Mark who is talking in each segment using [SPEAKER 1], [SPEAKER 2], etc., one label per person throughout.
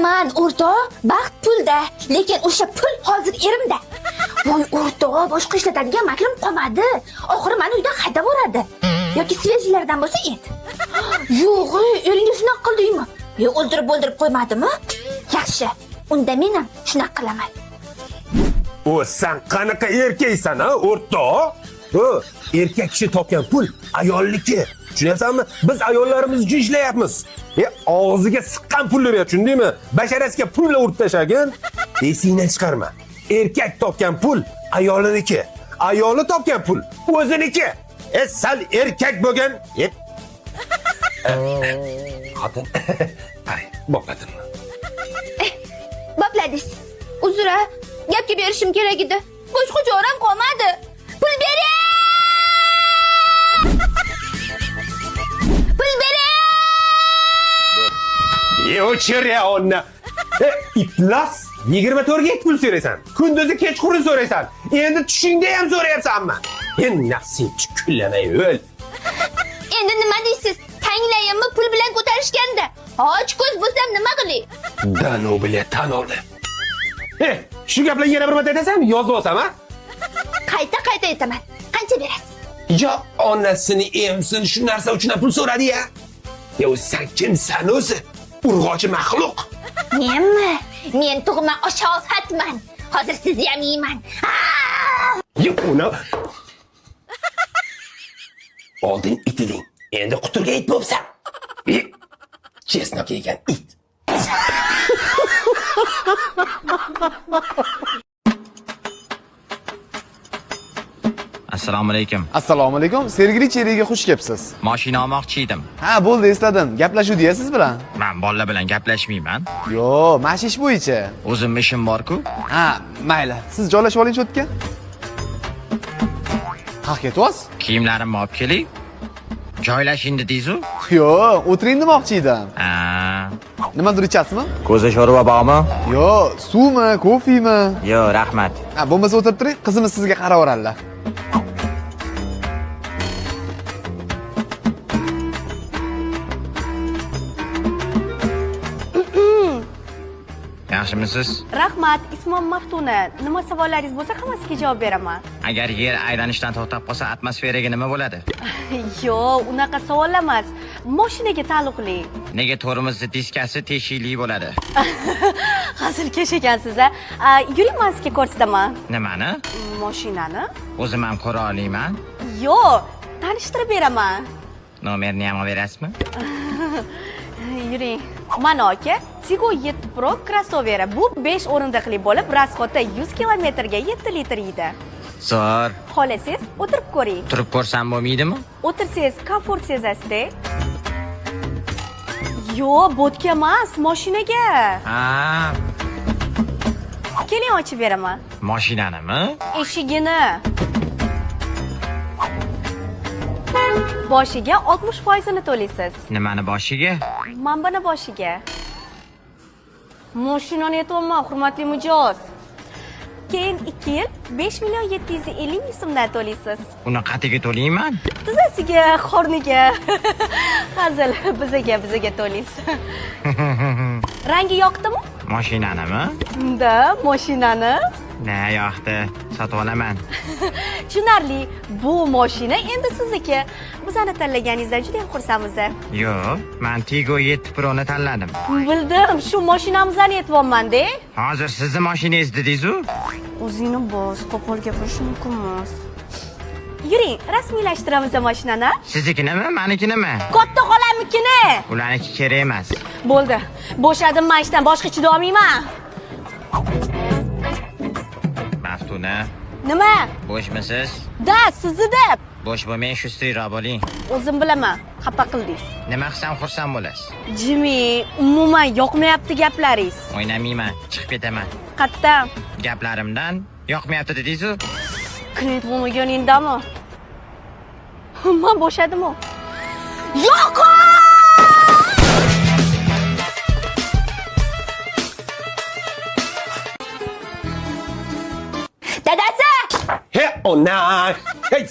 [SPEAKER 1] Aman o'rtoq, baxt pulda, lekin o'sha pul hozir erimda. Voy o'rtoq, boshqa ishlatadigan makrim qolmadi. Oxiri meni uydan haydab yuboradi. Yoki svejlardan bo'lsa et. Yo'q, eringga shunaqa qildingmi? O'ldirib qo'ymadimi? Yaxshi. Unda men ham shunaqa qilaman.
[SPEAKER 2] O sen qanaqa erkaksan ha, o'rtoq? Erkak kishi topgan pul ayolliki. Tushunyapsanmi? Biz ayollarimiz uchun ishlayapmiz. Og'ziga siqqan pulni ber, tushundingmi? Basharasiga pulla urib tashagin. Esingdan chiqarma. Erkak topgan pul ayoliniki. Ayoli topgan pul o'ziniki. Sal erkak bo'lgan. Xotin. Ay, boqadim.
[SPEAKER 1] Bopladingiz. Uzra, gapga berishim kerak edi. Boshqa joram qolmadi. Pul bering! Pul bering!
[SPEAKER 2] O'chir ya onna. Iflos 24 ga pul so'raysan. Kunduzi kechqurun so'raysan. Endi tushingda ham so'rayapsanmi? Nafsing chukullamay o'l.
[SPEAKER 1] Endi nima deysiz? Tanglayimni pul bilan ko'tarishganda. Och ko'z bo'lsam nima qilay?
[SPEAKER 2] Dano bilan tan oldi. Shu gaplarni yana bir marta aytasanmi? Yozib olsam, ha?
[SPEAKER 1] Qayta aytaman. Qancha berasiz?
[SPEAKER 2] Yo, onasini emsin shu narsa uchun pul so'radi-ya. Yo, sen kimsan o'zi? Urg'ochi maxluq.
[SPEAKER 1] Menmi? Men tug'ma oshofatman. Hozir sizni ham yeyman.
[SPEAKER 2] Yo, uni oldin itiding. Endi quturga it bo'lsan. Chesnok yegan it.
[SPEAKER 3] Assalomu alaykum.
[SPEAKER 4] Assalomu alaykum. Sergeli cheriga xush kelibsiz.
[SPEAKER 3] Mashina olmoqchi edim.
[SPEAKER 4] Ha, bo'ldi, esladim. Gaplashuvdi-ya siz bilan.
[SPEAKER 3] Men bolalar bilan gaplashmayman.
[SPEAKER 4] Yo, mashish bo'yicha.
[SPEAKER 3] O'zim ishim bor-ku.
[SPEAKER 4] Ha, mayli. Siz joylashib oling o'tga. Qaq ketyapsiz?
[SPEAKER 3] Kiyimlarimni olib keling. Joylashing dedingiz-ku?
[SPEAKER 4] Yo, o'tiring demoqchi edim.
[SPEAKER 3] Ha.
[SPEAKER 4] Nimadir ichasizmi?
[SPEAKER 3] Ko'za sho'rva bormi?
[SPEAKER 4] Yo, suvmi, kofemi?
[SPEAKER 3] Yo, rahmat.
[SPEAKER 4] Ha, bo'lmasa o'tirib turing, qizimiz sizga qarab o'radilar.
[SPEAKER 3] Yaxshimisiz?
[SPEAKER 5] Rahmat, ismim Maftuna. Nima savollaringiz bo'lsa, hammasiga javob beraman.
[SPEAKER 3] Agar yer aylanishdan to'xtab qolsa, atmosferaga nima bo'ladi?
[SPEAKER 5] Yo'q, unaqa savol emas. Mashinaga taalluqli.
[SPEAKER 3] Nega tormozni diskasi teshikli bo'ladi?
[SPEAKER 5] Hazilkash ekansiz a. Yuring, men sizga ko'rsataman.
[SPEAKER 3] Nimani?
[SPEAKER 5] Mashinani?
[SPEAKER 3] O'zim ham ko'ra olmayman.
[SPEAKER 5] Yo'q, tanishtirib beraman.
[SPEAKER 3] Nomerni ham berasizmi?
[SPEAKER 5] Yuring. Mana aka, Tigo 7 Pro krossoveri. Bu 5 o'rindiqli bo'lib, rasxoti 100 kilometrga 7 litr yeydi.
[SPEAKER 3] Zo'r.
[SPEAKER 5] Xohlasangiz, o'tirib ko'ring.
[SPEAKER 3] Turib ko'rsam bo'lmaydimi?
[SPEAKER 5] O'tirsangiz komfort sezasizda. Yo'q, bo'tga emas, mashinaga.
[SPEAKER 3] Ha.
[SPEAKER 5] Keling, ochib beraman.
[SPEAKER 3] Mashinanimi?
[SPEAKER 5] Eshigini. Boshiga 60% to'laysiz.
[SPEAKER 3] Nimani boshiga?
[SPEAKER 5] Manbani boshiga. Mashinani aytolman, hurmatli mijoz. Keyin 2 yil 5 million 750 ming so'mdan to'laysiz.
[SPEAKER 3] Uni qatiga to'layman.
[SPEAKER 5] Tizasiga, qorniga. Hazil, bizaga to'laysiz. Rangi yoqdimi?
[SPEAKER 3] Mashinanimi?
[SPEAKER 5] Da, mashinani.
[SPEAKER 3] Ne yoqdi, sotib olaman.
[SPEAKER 5] Tushunarli, bu mashina endi sizniki. Bizani tanlaganingizdan juda ham xursandmiz.
[SPEAKER 3] Yo'q, men Tigo 7 Pro'ni tanladim.
[SPEAKER 5] Bildim, shu mashinamizni aytyapman-da.
[SPEAKER 3] Hozir sizni mashinangiz dedingiz-ku?
[SPEAKER 5] O'zingni bos, qo'pol gapirish mumkin emas. Yuring, rasmiylashtiramiz mashinani.
[SPEAKER 3] Siznikinimi, menikinimi?
[SPEAKER 5] Katta xolamnikini.
[SPEAKER 3] Ularniki kerak emas.
[SPEAKER 5] Bo'ldi. Bo'shadim, men ishdan boshqa chida olmayman.
[SPEAKER 3] Maftuna,
[SPEAKER 5] Nima?
[SPEAKER 3] bo'shmisiz?
[SPEAKER 5] Da, sizni deb.
[SPEAKER 3] Bo'sh bo'lmang, shustriroq bo'ling.
[SPEAKER 5] O'zim bilaman, xafa qildingiz.
[SPEAKER 3] Nima qilsam xursand bo'lasiz?
[SPEAKER 5] Jimi, umuman yoqmayapti gaplaringiz.
[SPEAKER 3] O'ynamayman, chiqib ketaman.
[SPEAKER 5] Qattan.
[SPEAKER 3] Gaplarimdan yoqmayapti dedingiz-ku?
[SPEAKER 5] Klient bo'lmaganingdami? Men bo'shadim-ku. Yo'q!
[SPEAKER 1] Dadasi!
[SPEAKER 2] He, ona! Hey,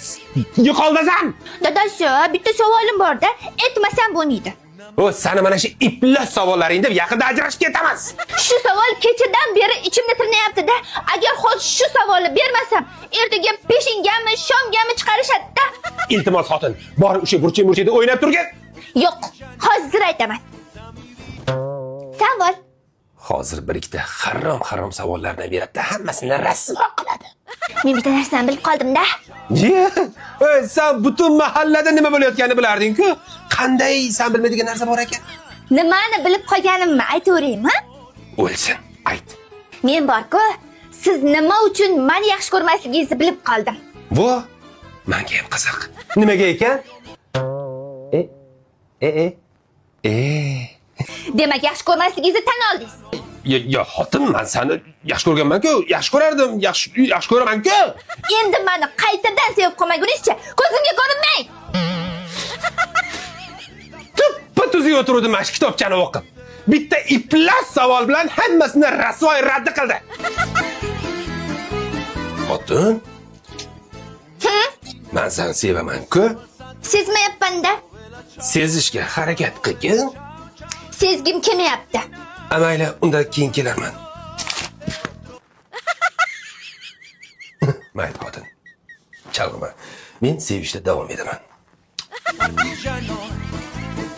[SPEAKER 2] yo'qolmasan!
[SPEAKER 1] Dadasi, bitta savolim bor-da, aytmasam bo'lmaydi.
[SPEAKER 2] O seni mana shu iplas savollaringda yaqinda ajrashib ketamiz.
[SPEAKER 1] Shu savol kechadan beri ichimda tirnayapti-da. Agar hozir shu savolni bermasam, ertaga peshingammi, shomgami chiqarishadi-da.
[SPEAKER 2] Iltimos xotin, bor o'sha burchak-murchakda o'ynab turgin.
[SPEAKER 1] Yo'q, hozir aytaman. Savol.
[SPEAKER 2] Hozir bir ikkita harom savollardan beradi, hammasini rasvo qiladi.
[SPEAKER 1] Men bitta narsani bilib qoldim-da.
[SPEAKER 2] Sen butun mahallada nima bo'layotganini bilarding-ku. Qanday sen bilmaydigan narsa bor ekan?
[SPEAKER 1] Nimani bilib qolganimni aytaveraymi?
[SPEAKER 2] O'lsin, ayt.
[SPEAKER 1] Men bor-ku, siz nima uchun meni yaxshi ko'rmasligingizni bilib qoldim.
[SPEAKER 2] Bu menga ham qiziq. Nimaga ekan?
[SPEAKER 1] Demak, yaxshi ko'rmasligingizni tan oldingiz.
[SPEAKER 2] Ya xotin, men seni yaxshi ko'rganman-ku, yaxshi ko'rardim, yaxshi ko'raman-ku.
[SPEAKER 1] Endi meni qaytadan sevib qolmagunizcha ko'zimga ko'rinmang.
[SPEAKER 2] Tuppa-tuzuk o'tirdim mana shu kitobchani o'qib. Bitta iplas savol bilan hammasini rasvoy radd qildi. Xotin? Men seni sevaman-ku.
[SPEAKER 1] Sezmayapman-da.
[SPEAKER 2] Sezishga harakat qilgin.
[SPEAKER 1] Sezgim kelmayapti.
[SPEAKER 2] Amayli, unda keyin kelarman. Mayli xotin. Chalg'ima. Men sevishda davom etaman.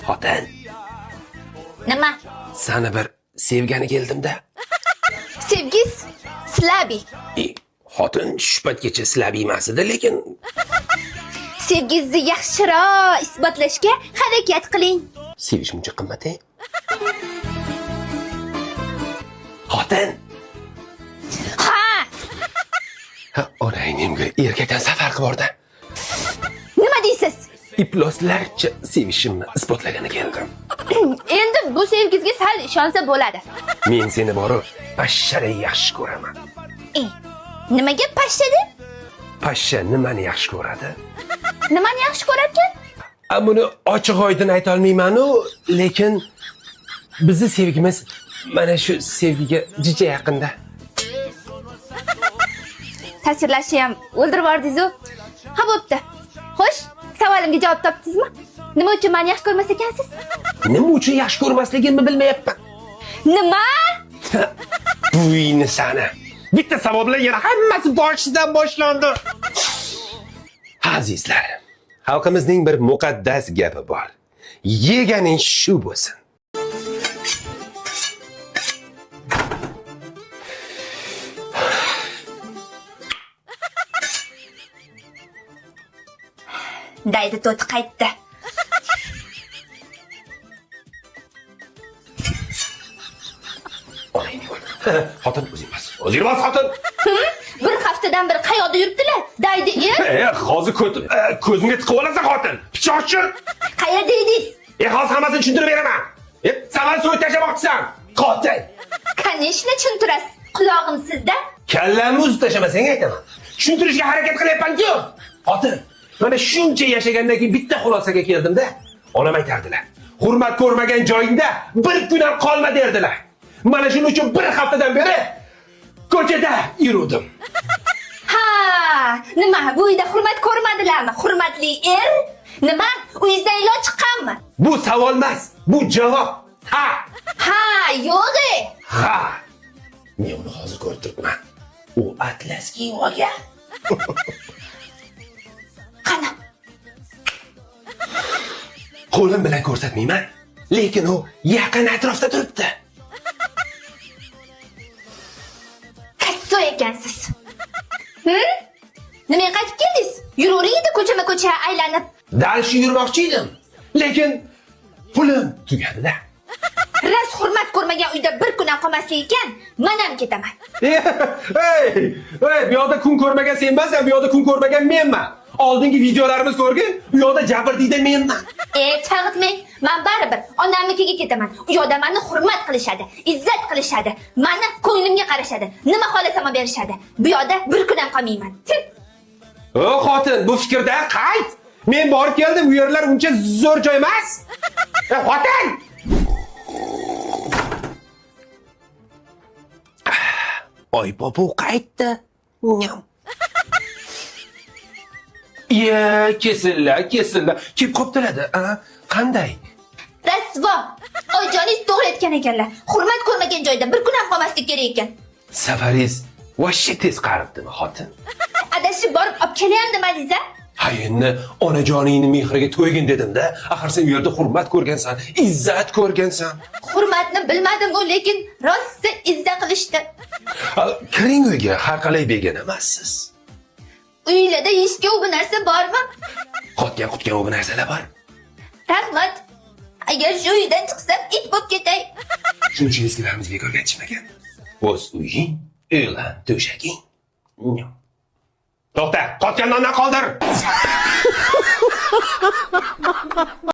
[SPEAKER 2] Xotin,
[SPEAKER 1] Nima?
[SPEAKER 2] seni bir sevgani keldim-da.
[SPEAKER 1] Sevgiz Slabi.
[SPEAKER 2] Xotin shubhatgacha Slabi emas edi, lekin
[SPEAKER 1] Sevgizni yaxshiroq isbotlashga harakat qiling.
[SPEAKER 2] sevish muncha qimmat-a? Xotin. Ha, onangimga erkakdan safar qilib bordi.
[SPEAKER 1] Nima deysiz?
[SPEAKER 2] Iploslarcha sevishimni isbotlagani keldim.
[SPEAKER 1] Endi bu sevgizga sal ishonsa bo'ladi.
[SPEAKER 2] Men seni borib pashshaday yaxshi ko'raman.
[SPEAKER 1] Nimaga pashsha deb?
[SPEAKER 2] Pashsha nimani yaxshi ko'radi?
[SPEAKER 1] Nimani yaxshi ko'rarkan?
[SPEAKER 2] Buni ochiq-oydin ayta olmayman-u, lekin bizning sevgimiz mana shu sevgiga jicha yaqinda.
[SPEAKER 1] Ta'sirlashni ham o'ldirib yubordingiz-ku. Ha, bo'pti. Xo'sh, savolimga javob topdingizmi? Nima uchun meni yaxshi ko'rmas ekansiz?
[SPEAKER 2] Nima uchun yaxshi ko'rmasligimni bilmayapman.
[SPEAKER 1] Nima?
[SPEAKER 2] Buyni sana. Bitta savol bilan yana hammasi boshidan boshlandi. Azizlar, xalqimizning bir muqaddas gapi bor. Yeganing shu bo'lsin.
[SPEAKER 1] Daydi to'ti qaytdi.
[SPEAKER 2] Xotin o'zing bas. O'zing bas xotin.
[SPEAKER 1] Bir haftadan beri qayoqda yuribdilar? Daydi
[SPEAKER 2] Hozir ko'zimga tiqib olasan xotin. Pichoqchi.
[SPEAKER 1] Qayerda edingiz?
[SPEAKER 2] Hozir hammasini tushuntirib beraman. Saval so'yib tashlamoqchisan. Qotil.
[SPEAKER 1] Kanishni tushuntirasiz. Qulog'im sizda.
[SPEAKER 2] Kallamni uzib tashlamasang aytaman. Tushuntirishga harakat qilyapman-ku. Xotin, mana shuncha yashagandan keyin bitta xulosaga keldim-da. Onam aytardilar. Hurmat ko'rmagan joyingda bir kun ham qolma derdilar. Mana shuning uchun bir haftadan beri ko'chada yurdim.
[SPEAKER 1] Ha, nima? Bu uyda hurmat ko'rmadilarmi? Hurmatli er? Nima? Uyingizdan iloj chiqqanmi?
[SPEAKER 2] Bu savol emas, bu javob. Ha.
[SPEAKER 1] Ha, yo'q.
[SPEAKER 2] Ha. Men uni hozir ko'rib turibman. U atlas kiyib olgan.
[SPEAKER 1] Qani?
[SPEAKER 2] Qo'lim bilan ko'rsatmayman, lekin u yaqin atrofda turibdi.
[SPEAKER 1] Kasso ekansiz. Nimaga qaytib keldingiz? Yuravering edi ko'chama-ko'cha aylanib.
[SPEAKER 2] Dal shu yurmoqchi edim, lekin pulim tugadi-da.
[SPEAKER 1] Ras hurmat ko'rmagan uyda bir kun ham qolmaslik ekan, men ham ketaman.
[SPEAKER 2] Hey, bu yoqda kun ko'rmagan sen emassan, bu yoqda kun ko'rmagan menman. Oldingi videolarimiz ko'rgin, bu yoqda jabrdiyda menman.
[SPEAKER 1] Chag'itmang, men baribir onamnikiga ketaman. U yoqda meni hurmat qilishadi, izzat qilishadi, meni ko'nglimga qarashadi, nima xohlasam berishadi. Bu yoqda bir kun ham qolmayman.
[SPEAKER 2] O xotin, bu fikrda qayt. Men borib keldim, bu yerlar uncha zo'r joy emas. Xotin! Oy bobo qaytdi. Kesinlar. Kim qoptiradi? Qanday?
[SPEAKER 1] Ras Rasvo! Oyijoningiz to'g'ri aytgan ekanlar. Hurmat ko'rmagan joyda bir kun ham qolmaslik kerak ekan.
[SPEAKER 2] Safaringiz vashshe tez qaribdimi, xotin?
[SPEAKER 1] Adashib borib olib kelyapti demadingiz-a?
[SPEAKER 2] Ha endi onajoningni mehriga to'ygin dedim-da. Axir sen u yerda hurmat ko'rgansan, izzat ko'rgansan.
[SPEAKER 1] Hurmatni bilmadim-u, lekin rosti izza qilishdi.
[SPEAKER 2] Kiring uyga, har qalay begona emassiz.
[SPEAKER 1] Uylarda yeyishga u bu narsa bormi?
[SPEAKER 2] Qotgan u narsalar bor.
[SPEAKER 1] Rahmat. Agar shu uydan chiqsam, it bo'lib ketay.
[SPEAKER 2] Shuning uchun eskilarimiz bekorga aytishmagan. O'z uying, o'lan to'shaging. To'xta, qotgan nonni qoldir.